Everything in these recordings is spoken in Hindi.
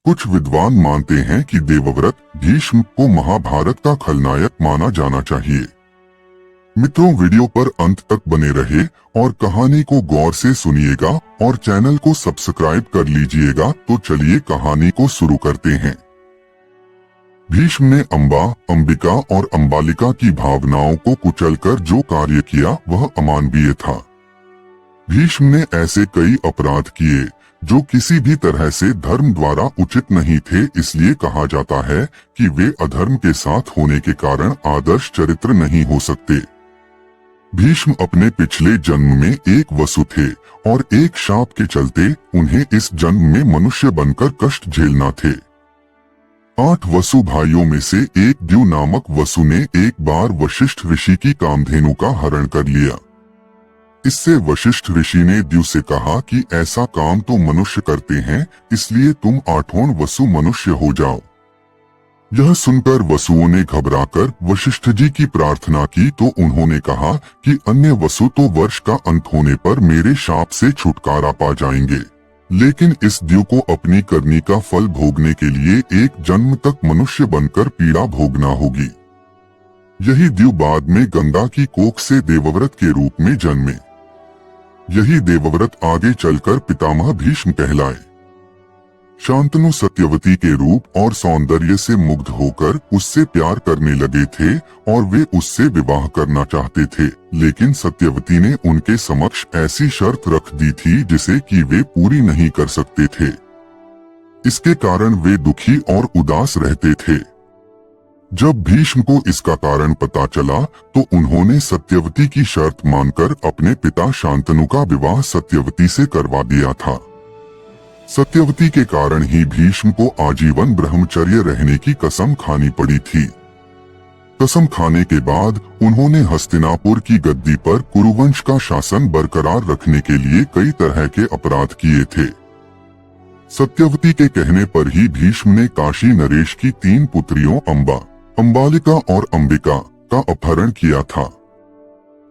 कुछ विद्वान मानते हैं कि देवव्रत भीष्म को महाभारत का खलनायक माना जाना चाहिए। मित्रों, वीडियो पर अंत तक बने रहे और कहानी को गौर से सुनिएगा और चैनल को सब्सक्राइब कर लीजिएगा। तो चलिए कहानी को शुरू करते हैं। भीष्म ने अंबा, अंबिका और अंबालिका की भावनाओं को कुचलकर जो कार्य किया वह अमानवीय था। भीष्म ने ऐसे कई अपराध किए जो किसी भी तरह से धर्म द्वारा उचित नहीं थे, इसलिए कहा जाता है कि वे अधर्म के साथ होने के कारण आदर्श चरित्र नहीं हो सकते। भीष्म अपने पिछले जन्म में एक वसु थे और एक शाप के चलते उन्हें इस जन्म में मनुष्य बनकर कष्ट झेलना थे। 8 वसु भाइयों में से एक द्यु नामक वसु ने एक बार वशिष्ठ ऋषि की कामधेनु का हरण कर लिया। इससे वशिष्ठ ऋषि ने द्यु से कहा कि ऐसा काम तो मनुष्य करते हैं, इसलिए तुम 8वां वसु मनुष्य हो जाओ। यह सुनकर वसुओं ने घबराकर वशिष्ठ जी की प्रार्थना की तो उन्होंने कहा कि अन्य वसु तो वर्ष का अंत होने पर मेरे शाप से छुटकारा पा जाएंगे, लेकिन इस द्यु को अपनी करनी का फल भोगने के लिए एक जन्म तक मनुष्य बनकर पीड़ा भोगना होगी। यही द्यु बाद में गंगा की कोख से देवव्रत के रूप में जन्मे। यही देवव्रत आगे चलकर पितामह भीष्म कहलाए। शांतनु सत्यवती के रूप और सौंदर्य से मुग्ध होकर उससे प्यार करने लगे थे और वे उससे विवाह करना चाहते थे, लेकिन सत्यवती ने उनके समक्ष ऐसी शर्त रख दी थी जिसे कि वे पूरी नहीं कर सकते थे। इसके कारण वे दुखी और उदास रहते थे। जब भीष्म को इसका कारण पता चला तो उन्होंने सत्यवती की शर्त मानकर अपने पिता शांतनु का विवाह सत्यवती से करवा दिया था। सत्यवती के कारण ही भीष्म को आजीवन ब्रह्मचर्य रहने की कसम खानी पड़ी थी। कसम खाने के बाद उन्होंने हस्तिनापुर की गद्दी पर कुरुवंश का शासन बरकरार रखने के लिए कई तरह के अपराध किए थे। सत्यवती के कहने पर ही भीष्म ने काशी नरेश की 3 पुत्रियों अंबा, अंबालिका और अंबिका का अपहरण किया था।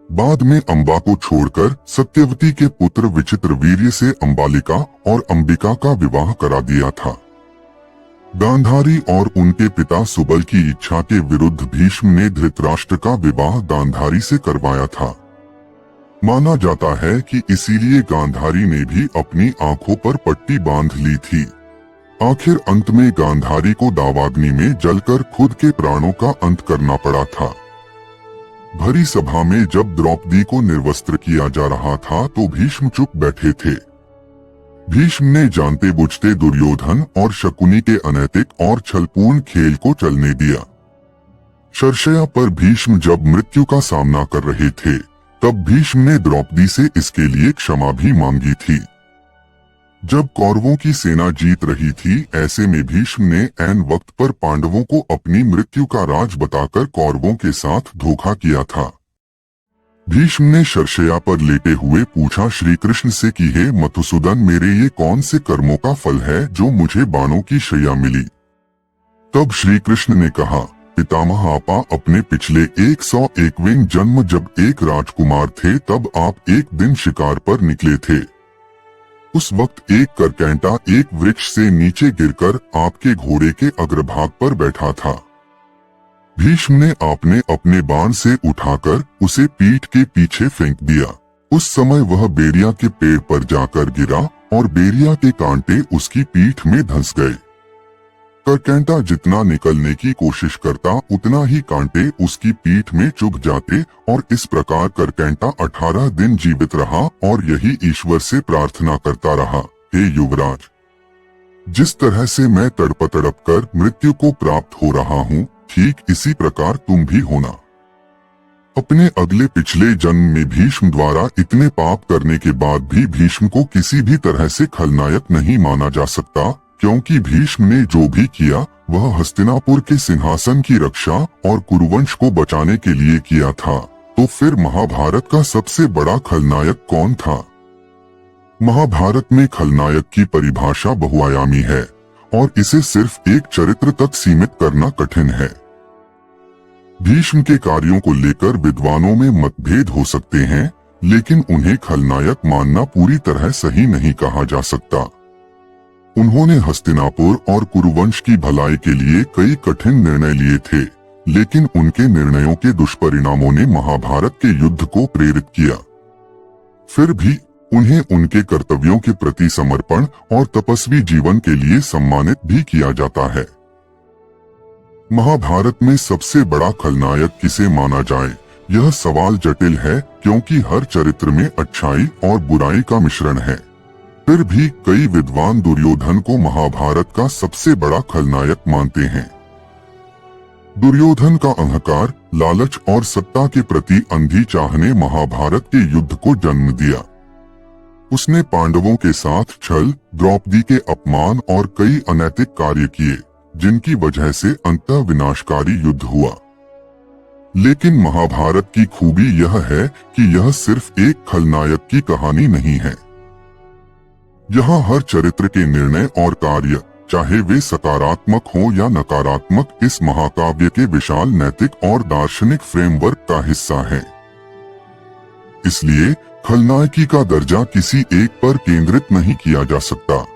बाद में अंबा को छोड़कर सत्यवती के पुत्र विचित्रवीर्य से अंबालिका और अंबिका का विवाह करा दिया था। गांधारी और उनके पिता सुबल की इच्छा के विरुद्ध भीष्म ने धृतराष्ट्र का विवाह गांधारी से करवाया था। माना जाता है कि इसीलिए गांधारी ने भी अपनी आंखों पर पट्टी बांध ली थी। आखिर अंत में गांधारी को दावाग्नि में जलकर खुद के प्राणों का अंत करना पड़ा था। भरी सभा में जब द्रौपदी को निर्वस्त्र किया जा रहा था तो भीष्म चुप बैठे थे। भीष्म ने जानते बुझते दुर्योधन और शकुनी के अनैतिक और छलपूर्ण खेल को चलने दिया। शर्षया पर भीष्म जब मृत्यु का सामना कर रहे थे तब भीष्म ने द्रौपदी से इसके लिए क्षमा भी मांगी थी। जब कौरवों की सेना जीत रही थी, ऐसे में भीष्म ने ऐन वक्त पर पांडवों को अपनी मृत्यु का राज बताकर कौरवों के साथ धोखा किया था। भीष्म ने शर्षया पर लेटे हुए पूछा श्री कृष्ण से कि हे मधुसूदन, मेरे ये कौन से कर्मों का फल है जो मुझे बाणों की शैया मिली। तब श्री कृष्ण ने कहा, पितामह, आपा अपने पिछले 101वें जन्म जब एक राजकुमार थे तब आप एक दिन शिकार पर निकले थे। उस वक्त एक करकैंटा एक वृक्ष से नीचे गिरकर आपके घोड़े के अग्रभाग पर बैठा था। भीष्म ने आपने अपने बाण से उठाकर उसे पीठ के पीछे फेंक दिया। उस समय वह बेरिया के पेड़ पर जाकर गिरा और बेरिया के कांटे उसकी पीठ में धंस गए। करकैंटा जितना निकलने की कोशिश करता उतना ही कांटे उसकी पीठ में चुभ जाते और इस प्रकार करकैंटा 18 दिन जीवित रहा और यही ईश्वर से प्रार्थना करता रहा, हे युवराज, जिस तरह से मैं तड़प कर मृत्यु को प्राप्त हो रहा हूँ, ठीक इसी प्रकार तुम भी होना। अपने अगले पिछले जन्म में भीष्म द्वारा इतने पाप करने के बाद भी भीष्म को किसी भी तरह से खलनायक नहीं माना जा सकता, क्योंकि भीष्म ने जो भी किया वह हस्तिनापुर के सिंहासन की रक्षा और कुरुवंश को बचाने के लिए किया था। तो फिर महाभारत का सबसे बड़ा खलनायक कौन था? महाभारत में खलनायक की परिभाषा बहुआयामी है और इसे सिर्फ एक चरित्र तक सीमित करना कठिन है। भीष्म के कार्यों को लेकर विद्वानों में मतभेद हो सकते हैं, लेकिन उन्हें खलनायक मानना पूरी तरह सही नहीं कहा जा सकता। उन्होंने हस्तिनापुर और कुरुवंश की भलाई के लिए कई कठिन निर्णय लिए थे, लेकिन उनके निर्णयों के दुष्परिणामों ने महाभारत के युद्ध को प्रेरित किया। फिर भी उन्हें उनके कर्तव्यों के प्रति समर्पण और तपस्वी जीवन के लिए सम्मानित भी किया जाता है। महाभारत में सबसे बड़ा खलनायक किसे माना जाए, यह सवाल जटिल है, क्योंकि हर चरित्र में अच्छाई और बुराई का मिश्रण है। फिर भी कई विद्वान दुर्योधन को महाभारत का सबसे बड़ा खलनायक मानते हैं। दुर्योधन का अहंकार, लालच और सत्ता के प्रति अंधी चाह ने महाभारत के युद्ध को जन्म दिया। उसने पांडवों के साथ छल, द्रौपदी के अपमान और कई अनैतिक कार्य किए, जिनकी वजह से अंततः विनाशकारी युद्ध हुआ। लेकिन महाभारत की खूबी यह है कि यह सिर्फ एक खलनायक की कहानी नहीं है। यहाँ हर चरित्र के निर्णय और कार्य, चाहे वे सकारात्मक हो या नकारात्मक, इस महाकाव्य के विशाल नैतिक और दार्शनिक फ्रेमवर्क का हिस्सा है। इसलिए खलनायकी का दर्जा किसी एक पर केंद्रित नहीं किया जा सकता।